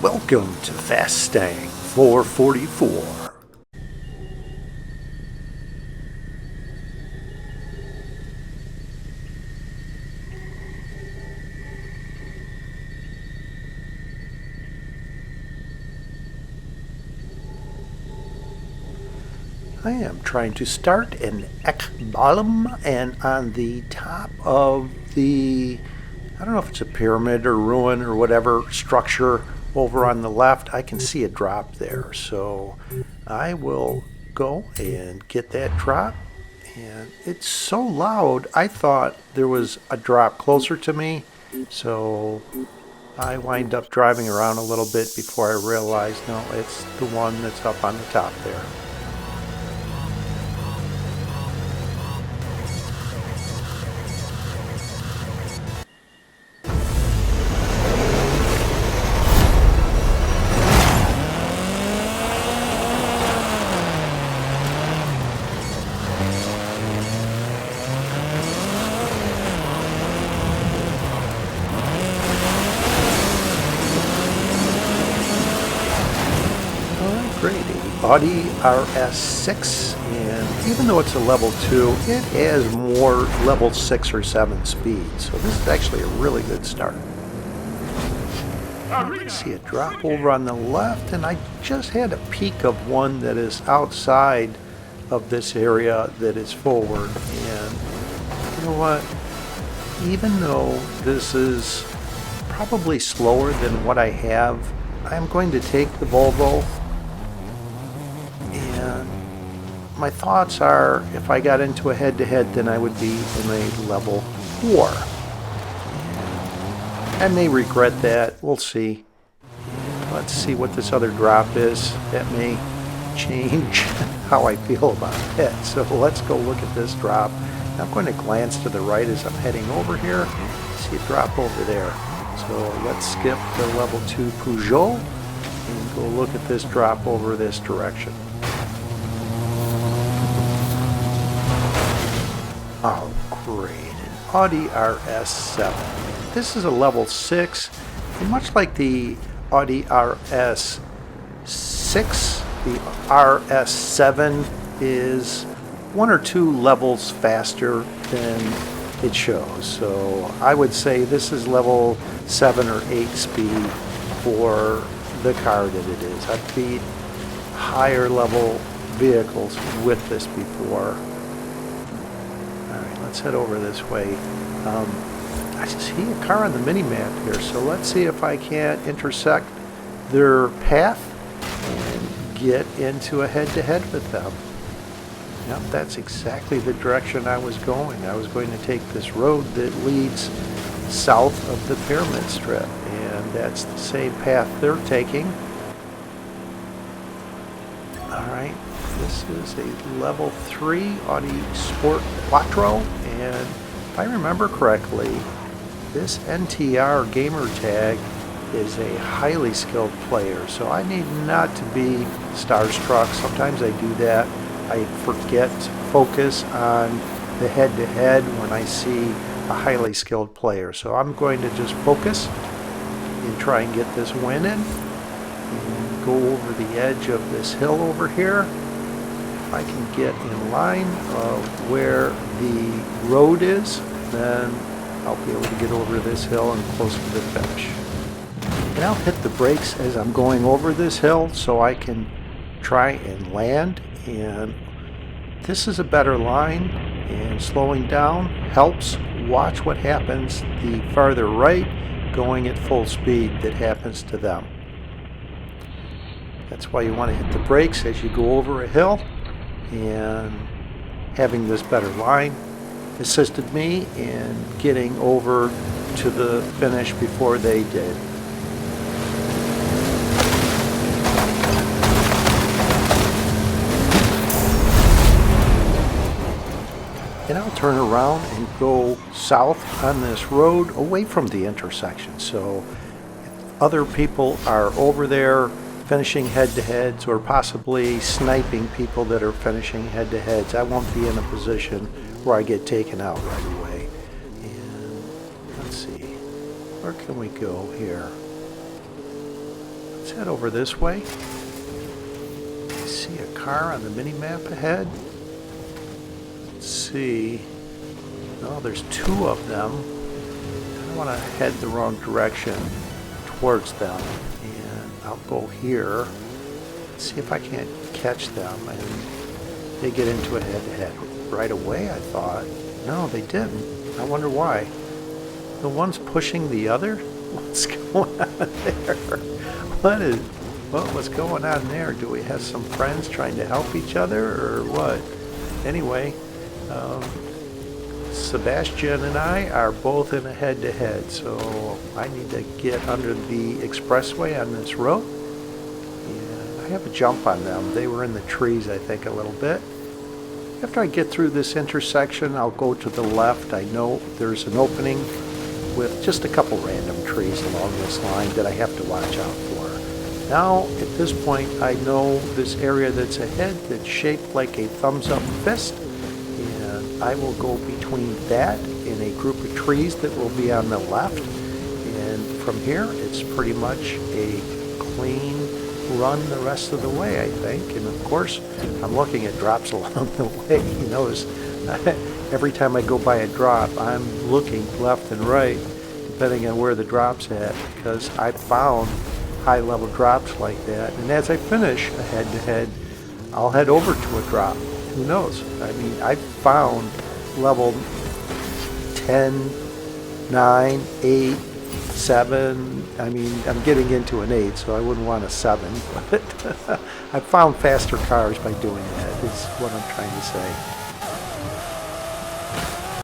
Welcome to Fastang 444. I am trying to start an ekbalm, and on the top of the, I don't know if it's a pyramid or ruin or whatever structure over on the left, I can see a drop there. So I will go and get that drop. And it's so loud, I thought there was a drop closer to me. So I wind up driving around a little bit before I realized, no, it's the one that's up on the top there. Great, Audi RS6, and even though it's a level 2, it has more level 6 or 7 speed, so this is actually a really good start. I see a drop over on the left, and I just had a peek of one that is outside of this area that is forward, and you know what, even though this is probably slower than what I have, I'm going to take the Volvo. And my thoughts are, if I got into a head-to-head, then I would be in a level 4. I may regret that. We'll see. Let's see what this other drop is. That may change how I feel about it. So let's go look at this drop. I'm going to glance to the right as I'm heading over here. See a drop over there. So let's skip the level 2 Peugeot and go look at this drop over this direction. Oh, great, an Audi RS7. This is a level 6, and much like the Audi RS6, the RS7 is 1 or 2 levels faster than it shows. So I would say this is level 7 or 8 speed for the car that it is. I've beat higher level vehicles with this before. Let's head over this way. I see a car on the mini-map here, so let's see if I can't intersect their path and get into a head-to-head with them. Yep, that's exactly the direction I was going. I was going to take this road that leads south of the pyramid strip, and that's the same path they're taking. Alright, this is a level 3 Audi Sport Quattro, and if I remember correctly, this NTR gamer tag is a highly skilled player, so I need not to be starstruck. Sometimes I do that. I forget to focus on the head-to-head when I see a highly skilled player. So I'm going to just focus and try and get this win in and go over the edge of this hill over here. If I can get in line of where the road is, then I'll be able to get over this hill and close to the finish. And I'll hit the brakes as I'm going over this hill so I can try and land, and this is a better line, and slowing down helps. Watch what happens the farther right going at full speed that happens to them. That's why you want to hit the brakes as you go over a hill, and having this better line assisted me in getting over to the finish before they did. And I'll turn around and go south on this road away from the intersection. So if other people are over there finishing head-to-heads or possibly sniping people that are finishing head-to-heads, I won't be in a position where I get taken out right away. And let's see, where can we go here? Let's head over this way. I see a car on the mini-map ahead. Let's see. No, there's two of them. I don't want to head the wrong direction towards them. And I'll go here. See if I can't catch them. And they get into a head-to-head right away, I thought. No, they didn't. I wonder why. The one's pushing the other? What's going on there? What was going on there? Do we have some friends trying to help each other or what? Anyway, Sebastian and I are both in a head-to-head, so I need to get under the expressway on this road. And I have a jump on them. They were in the trees, I think, a little bit. After I get through this intersection, I'll go to the left. I know there's an opening with just a couple random trees along this line that I have to watch out for. Now, at this point, I know this area that's ahead that's shaped like a thumbs-up fist, and I will go between that and a group of trees that will be on the left. And from here, it's pretty much a clean run the rest of the way, I think. And of course, I'm looking at drops along the way. You notice every time I go by a drop, I'm looking left and right, depending on where the drop's at, because I found high-level drops like that. And as I finish a head-to-head, I'll head over to a drop. Who knows? I mean, I found level 10, 9, 8, 7. I mean, I'm getting into an 8, so I wouldn't want a 7. But I found faster cars by doing that, is what I'm trying to say.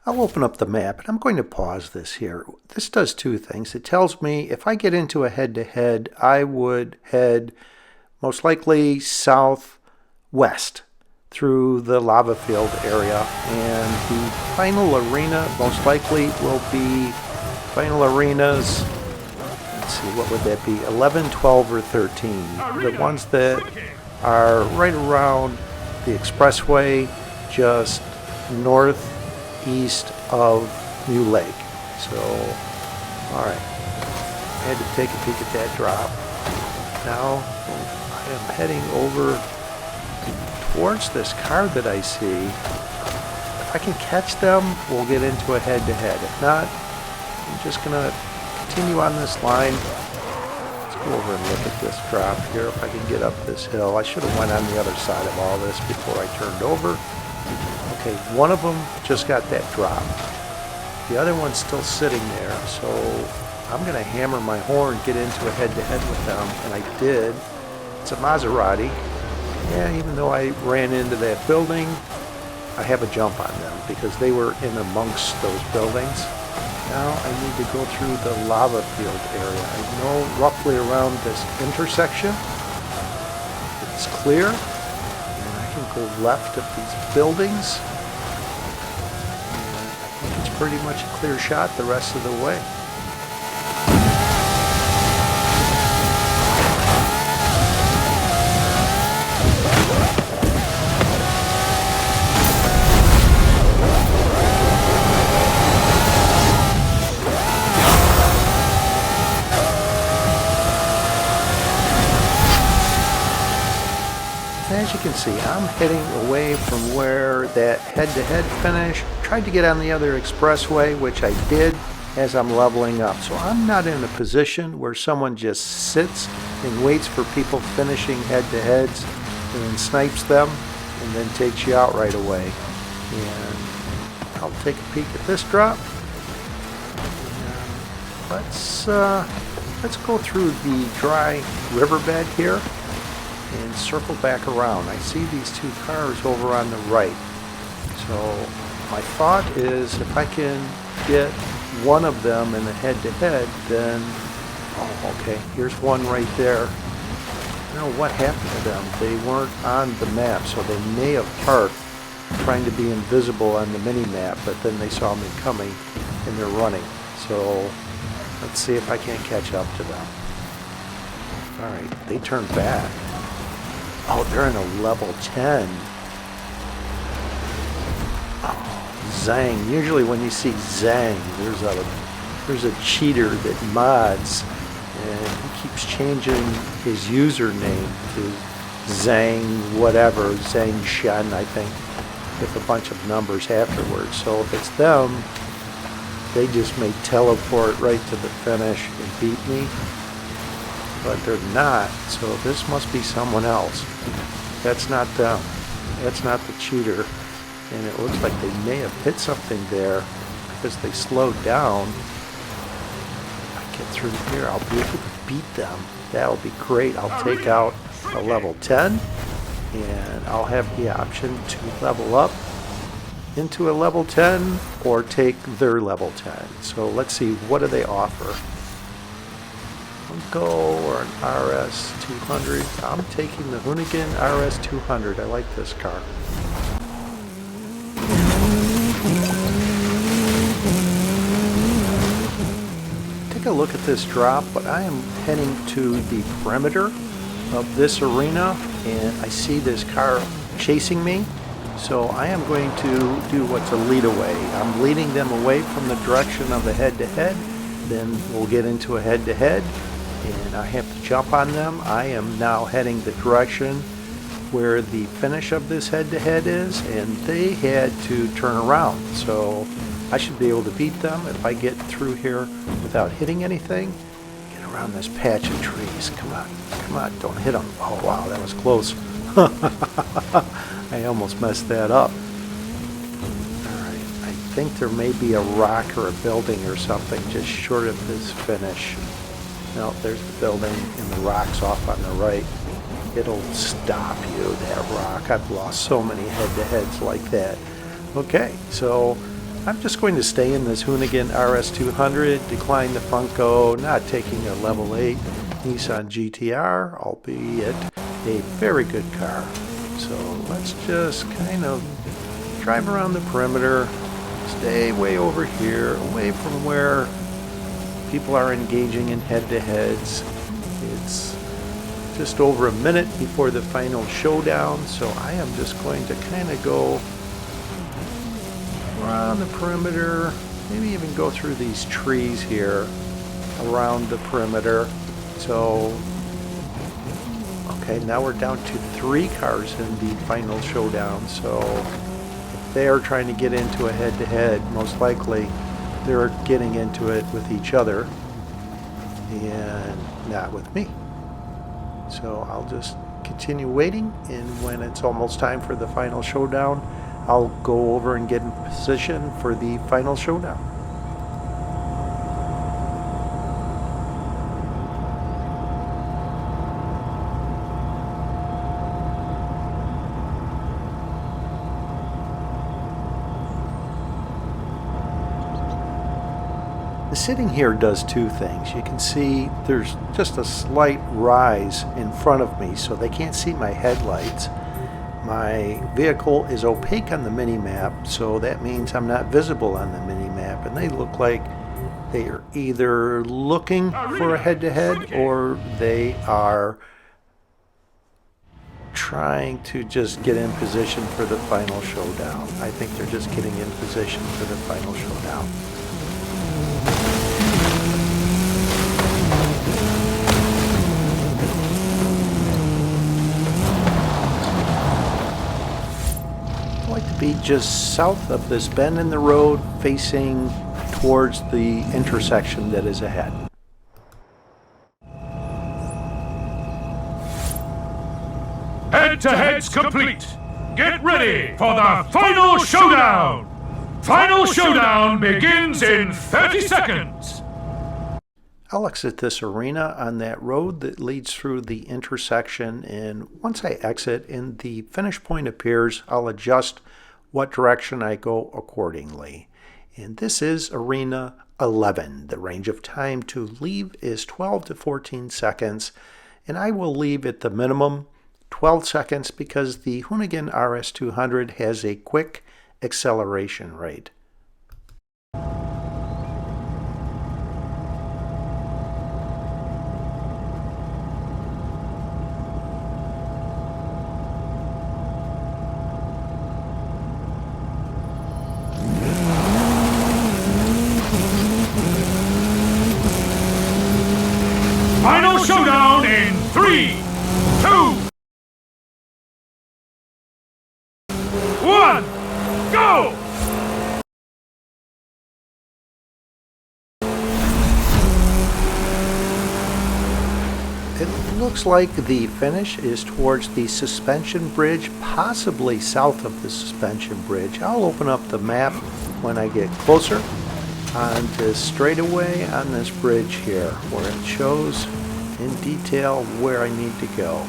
I'll open up the map, and I'm going to pause this here. This does two things. It tells me if I get into a head-to-head, I would head most likely southwest through the lava field area, and the final arena most likely will be final arenas. Let's see, what would that be? 11, 12, or 13. The ones that are right around the expressway, just northeast of New Lake. So, alright. I had to take a peek at that drop. Now, I am heading over towards this car that I see. If I can catch them, we'll get into a head-to-head. If not, I'm just going to continue on this line. Let's go over and look at this drop here. If I can get up this hill. I should have went on the other side of all this before I turned over. Okay, one of them just got that drop. The other one's still sitting there, so I'm going to hammer my horn, get into a head-to-head with them, and I did. It's a Maserati. Yeah, even though I ran into that building, I have a jump on them because they were in amongst those buildings. Now I need to go through the lava field area. I know roughly around this intersection, it's clear, and I can go left of these buildings. And I think it's pretty much a clear shot the rest of the way. As you can see, I'm heading away from where that head-to-head finished. Tried to get on the other expressway, which I did as I'm leveling up. So I'm not in a position where someone just sits and waits for people finishing head-to-heads and snipes them and then takes you out right away. And I'll take a peek at this drop. Let's go through the dry riverbed here and circle back around. I see these two cars over on the right. So my thought is if I can get one of them in the head-to-head, then, oh, okay, here's one right there. I don't know what happened to them. They weren't on the map, so they may have parked trying to be invisible on the mini-map, but then they saw me coming and they're running. So let's see if I can't catch up to them. All right, they turned back. Oh, they're in a level 10. Oh, Zang. Usually when you see Zang, there's a cheater that mods and he keeps changing his username to Zhang whatever, Zhang Shen, I think, with a bunch of numbers afterwards. So if it's them, they just may teleport right to the finish and beat me, but they're not, so this must be someone else. That's not them. That's not the cheater, and it looks like they may have hit something there because they slowed down. If I get through here, I'll be able to beat them. That'll be great. I'll take out a level 10, and I'll have the option to level up into a level 10 or take their level 10. So let's see, what do they offer? Go or an RS200. I'm taking the Hoonigan RS200. I like this car. Take a look at this drop, but I am heading to the perimeter of this arena, and I see this car chasing me. So I am going to do what's a lead away. I'm leading them away from the direction of the head-to-head. Then we'll get into a head-to-head, and I have to jump on them. I am now heading the direction where the finish of this head-to-head is, and they had to turn around. So I should be able to beat them if I get through here without hitting anything. Get around this patch of trees. Come on, don't hit them. Oh wow, that was close. I almost messed that up. Alright, I think there may be a rock or a building or something just short of this finish. No, there's the building and the rock's off on the right. It'll stop you, that rock. I've lost so many head-to-heads like that. Okay, so I'm just going to stay in this Hoonigan RS200, decline the Funko, not taking a level 8 Nissan GTR, albeit a very good car. So let's just kind of drive around the perimeter, stay way over here, away from where people are engaging in head-to-heads. It's just over a minute before the final showdown, so I am just going to kind of go around the perimeter, maybe even go through these trees here around the perimeter. So okay, now we're down to 3 cars in the final showdown, so if they are trying to get into a head-to-head, most likely they're getting into it with each other and not with me. So I'll just continue waiting, and when it's almost time for the final showdown, I'll go over and get in position for the final showdown. The sitting here does 2 things. You can see there's just a slight rise in front of me, so they can't see my headlights. My vehicle is opaque on the mini-map, so that means I'm not visible on the mini-map, and they look like they are either looking for a head-to-head or they are trying to just get in position for the final showdown. I think they're just getting in position for the final showdown. I like to be just south of this bend in the road, facing towards the intersection that is ahead. Head-to-heads complete. Get ready for the final showdown. Final showdown begins in 30 seconds. I'll exit this arena on that road that leads through the intersection, and once I exit and the finish point appears, I'll adjust what direction I go accordingly. And this is Arena 11. The range of time to leave is 12 to 14 seconds, and I will leave at the minimum 12 seconds because the Hoonigan RS200 has a quick acceleration rate. Final showdown in 3, 2, 1, go! It looks like the finish is towards the suspension bridge, possibly south of the suspension bridge. I'll open up the map when I get closer on this straightaway on this bridge here, where it shows in detail where I need to go.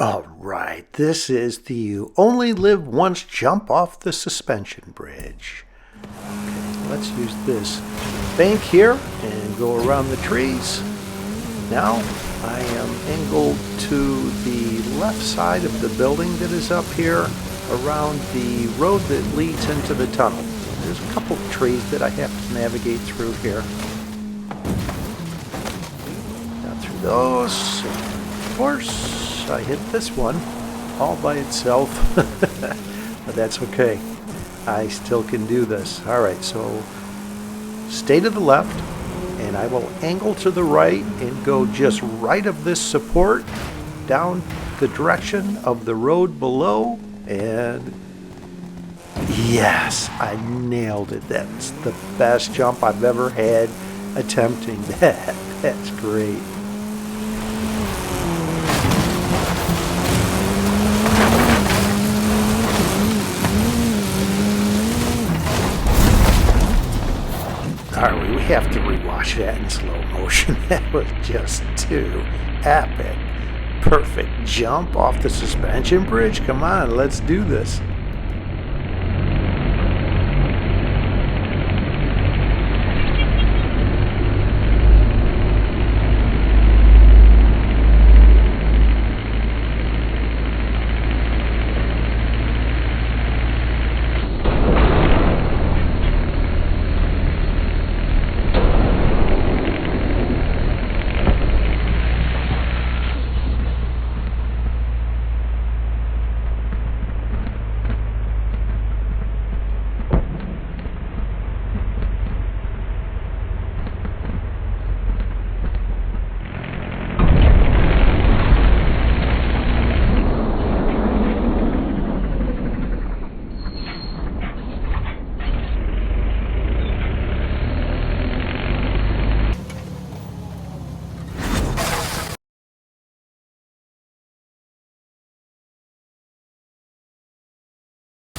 Alright, this is the You Only Live Once jump off the suspension bridge. Okay, let's use this bank here and go around the trees. Now I am angled to the left side of the building that is up here around the road that leads into the tunnel. There's a couple of trees that I have to navigate through here. Down through those. Of course, I hit this one all by itself, but that's okay. I still can do this. Alright, so stay to the left. And I will angle to the right and go just right of this support down the direction of the road below. And yes, I nailed it. That's the best jump I've ever had attempting that. That's great. Alright, we have to rewatch that in slow motion. That was just too epic. Perfect jump off the suspension bridge. Come on, let's do this.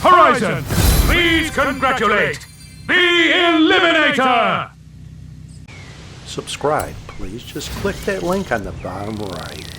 Horizon, please congratulate the Eliminator! Subscribe, please. Just click that link on the bottom right.